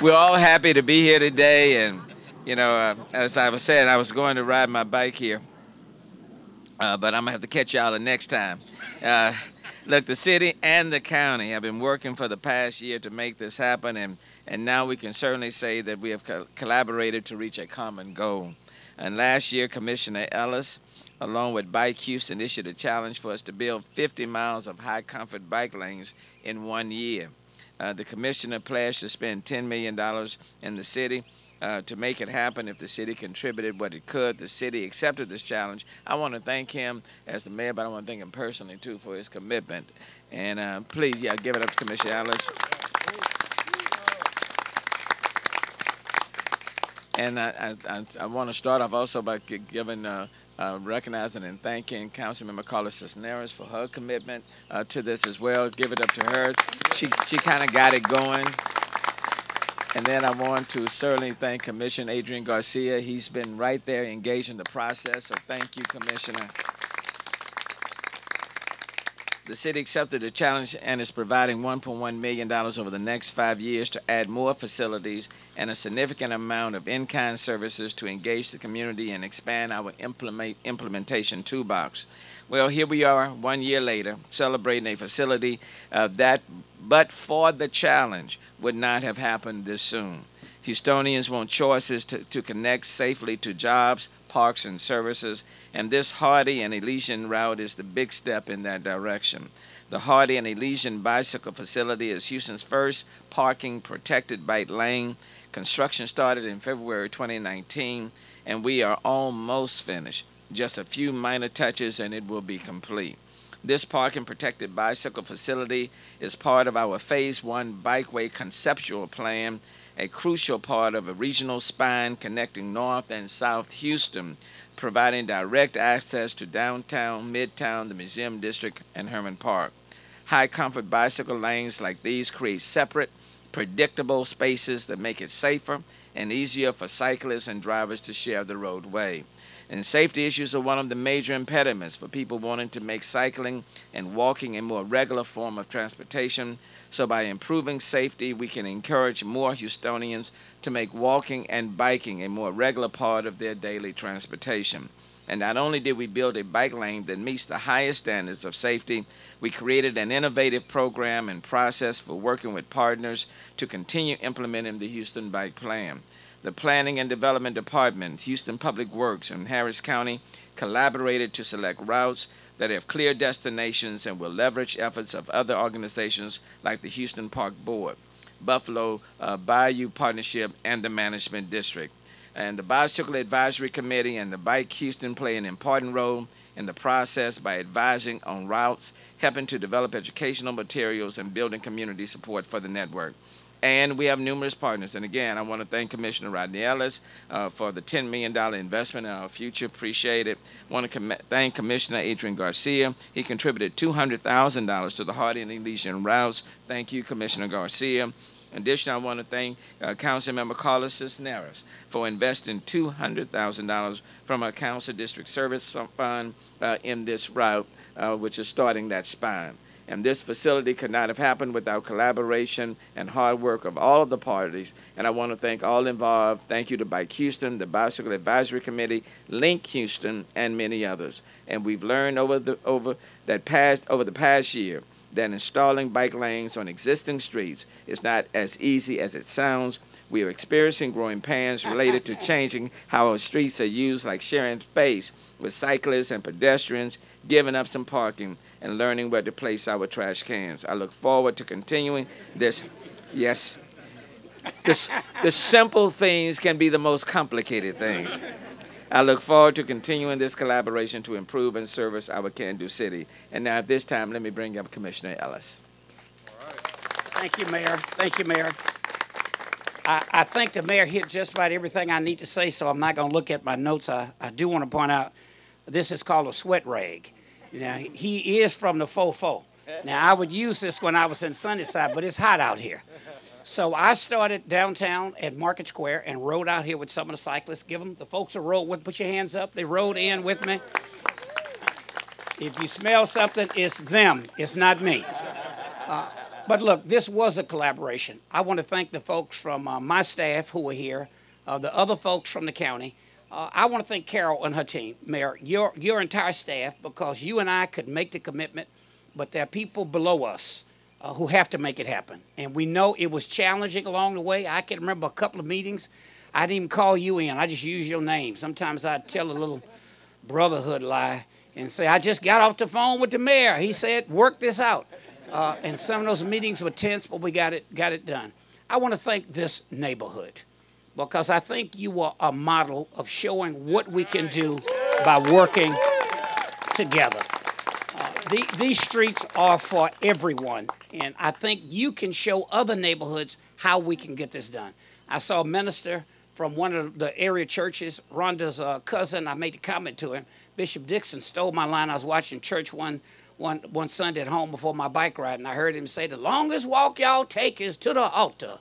We're all happy to be here today, and you know, as I was saying, I was going to ride my bike here, but I'm gonna have to catch y'all the next time. Uh, Look, the city and the county have been working for the past year to make this happen, and now we can certainly say that we have collaborated to reach a common goal. And last year, Commissioner Ellis, along with Bike Houston, issued a challenge for us to build 50 miles of high-comfort bike lanes in 1 year. The commissioner pledged to spend $10 million in the city to make it happen if the city contributed what it could. The city accepted this challenge. I want to thank him as the mayor, but I want to thank him personally, too, for his commitment. And please, yeah, give it up to Commissioner Ellis. And I want to start off also by giving, recognizing and thanking Councilmember Karla Cisneros for her commitment to this as well. Give it up to her. She kind of got it going. And then I want to certainly thank Commissioner Adrian Garcia. He's been right there engaged in the process, so thank you, Commissioner. The city accepted the challenge and is providing $1.1 million over the next 5 years to add more facilities and a significant amount of in-kind services to engage the community and expand our implementation toolbox. Well, here we are 1 year later, celebrating a facility that, but for the challenge, would not have happened this soon. Houstonians want choices to connect safely to jobs, parks, and services, and this Hardy and Elysian route is the big step in that direction. The Hardy and Elysian bicycle facility is Houston's first parking protected bike lane. Construction started in February 2019, and we are almost finished. Just a few minor touches and it will be complete. This parking protected bicycle facility is part of our Phase 1 Bikeway conceptual plan, a crucial part of a regional spine connecting North and South Houston, providing direct access to downtown, midtown, the Museum District, and Herman Park. High comfort bicycle lanes like these create separate, predictable spaces that make it safer and easier for cyclists and drivers to share the roadway. And safety issues are one of the major impediments for people wanting to make cycling and walking a more regular form of transportation. So by improving safety, we can encourage more Houstonians to make walking and biking a more regular part of their daily transportation. And not only did we build a bike lane that meets the highest standards of safety, we created an innovative program and process for working with partners to continue implementing the Houston Bike Plan. The Planning and Development Department, Houston Public Works, and Harris County collaborated to select routes that have clear destinations and will leverage efforts of other organizations like the Houston Park Board, Buffalo Bayou Partnership, and the Management District. And the Bicycle Advisory Committee and the Bike Houston play an important role in the process by advising on routes, helping to develop educational materials, and building community support for the network. And we have numerous partners. And again, I want to thank Commissioner Rodney Ellis for the $10 million investment in our future. Appreciate it. I want to thank Commissioner Adrian Garcia. He contributed $200,000 to the Hardy and Elysian routes. Thank you, Commissioner Garcia. In addition, I want to thank Councilmember Karla Cisneros for investing $200,000 from our Council District Service Fund in this route, which is starting that spine. And this facility could not have happened without collaboration and hard work of all of the parties. And I want to thank all involved. Thank you to Bike Houston, the Bicycle Advisory Committee, Link Houston, and many others. And we've learned over the past year that installing bike lanes on existing streets is not as easy as it sounds. We are experiencing growing pains related to changing how our streets are used, like sharing space with cyclists and pedestrians, giving up some parking, and learning where to place our trash cans. I look forward to continuing this. Yes, the simple things can be the most complicated things. I look forward to continuing this collaboration to improve and service our can-do city. And now at this time, let me bring up Commissioner Ellis. All right. Thank you, Mayor. Thank you, Mayor. I think the mayor hit just about everything I need to say, so I'm not going to look at my notes. I do want to point out this is called a sweat rag. Now, he is from the fofo. Now, I would use this when I was in Sunnyside, but it's hot out here. So I started downtown at Market Square and rode out here with some of the cyclists. Give them, the folks who rode with, put your hands up. They rode in with me. If you smell something, it's them. It's not me. But look, this was a collaboration. I want to thank the folks from my staff who were here, the other folks from the county. I want to thank Carol and her team, Mayor, your entire staff, because you and I could make the commitment, but there are people below us who have to make it happen. And we know it was challenging along the way. I can remember a couple of meetings. I didn't even call you in. I just used your name. Sometimes I'd tell a little brotherhood lie and say, I just got off the phone with the mayor. He said, work this out. And some of those meetings were tense, but we got it done. I want to thank this neighborhood because I think you are a model of showing what we can do by working together. These streets are for everyone, and I think you can show other neighborhoods how we can get this done. I saw a minister from one of the area churches, Rhonda's cousin. I made a comment to him. Bishop Dixon stole my line. I was watching church one Sunday at home before my bike ride, and I heard him say, the longest walk y'all take is to the altar,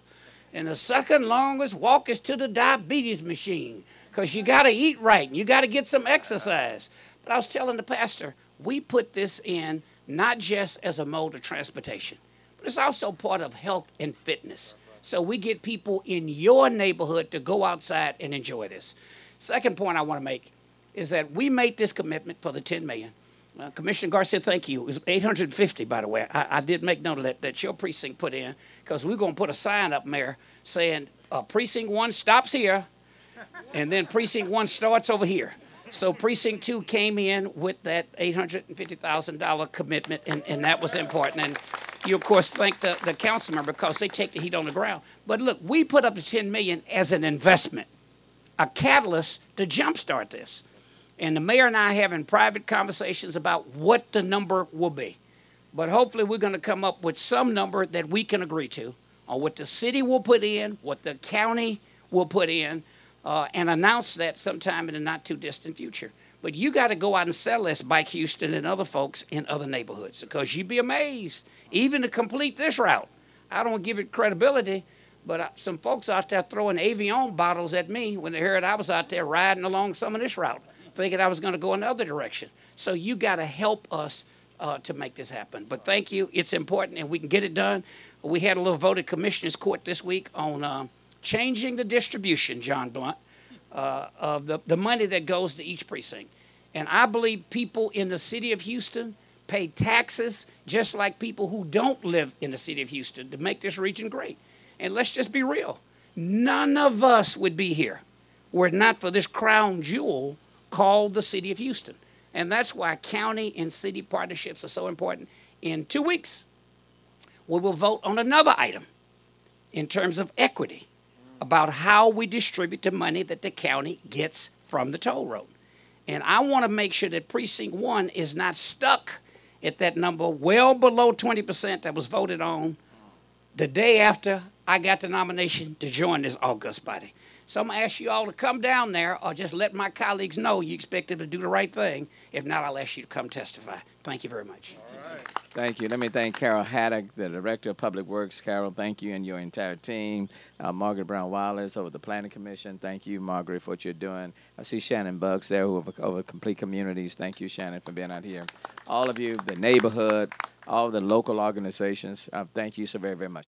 and the second longest walk is to the diabetes machine, because you got to eat right, and you got to get some exercise. But I was telling the pastor, we put this in not just as a mode of transportation, but it's also part of health and fitness. So we get people in your neighborhood to go outside and enjoy this. Second point I want to make is that we made this commitment for the $10 million. Commissioner Garcia, thank you. It was 850, by the way. I did make note of that your precinct put in, because we're going to put a sign up, Mayor, saying Precinct 1 stops here, and then Precinct 1 starts over here. So Precinct 2 came in with that $850,000 commitment, and that was important. And you, of course, thank the council member because they take the heat on the ground. But look, we put up the $10 million as an investment, a catalyst to jumpstart this. And the mayor and I are having private conversations about what the number will be. But hopefully we're going to come up with some number that we can agree to on what the city will put in, what the county will put in, and announce that sometime in the not too distant future. But you got to go out and sell this, Bike Houston and other folks in other neighborhoods, because you'd be amazed, even to complete this route. I don't give it credibility, but some folks out there throwing Avion bottles at me when they heard I was out there riding along some of this route, thinking I was going to go another direction. So you got to help us to make this happen. But thank you. It's important, and we can get it done. We had a little vote at Commissioner's Court this week on changing the distribution, John Blunt, of the money that goes to each precinct. And I believe people in the city of Houston pay taxes just like people who don't live in the city of Houston to make this region great. And let's just be real. None of us would be here were it not for this crown jewel called the city of Houston. And that's why county and city partnerships are so important. In 2 weeks, we will vote on another item in terms of equity about how we distribute the money that the county gets from the toll road. And I want to make sure that Precinct 1 is not stuck at that number well below 20% that was voted on the day after I got the nomination to join this august body. So I'm going to ask you all to come down there or just let my colleagues know you expect them to do the right thing. If not, I'll ask you to come testify. Thank you very much. All right. Thank you. Let me thank Carol Haddock, the Director of Public Works. Carol, thank you and your entire team. Margaret Brown-Wallace over the Planning Commission. Thank you, Margaret, for what you're doing. I see Shannon Bucks there over Complete Communities. Thank you, Shannon, for being out here. All of you, the neighborhood, all the local organizations, thank you so very, very much.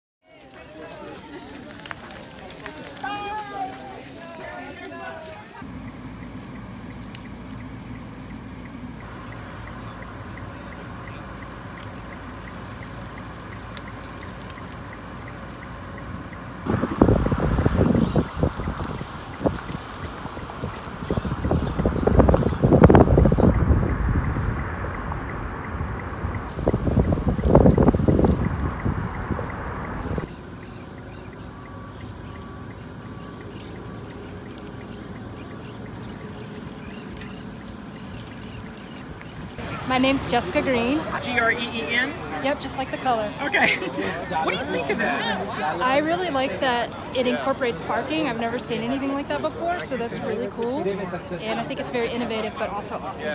My name's Jessica Green. Green? Yep, just like the color. Okay. What do you think of this? I really like that it incorporates parking. I've never seen anything like that before, so that's really cool. And I think it's very innovative, but also awesome.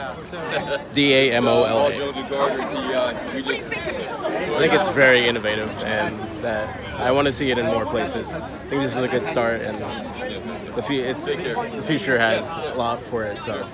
DAMOLA. What do you think of this? I think it's very innovative, and that I want to see it in more places. I think this is a good start, and the future has a lot for it. So.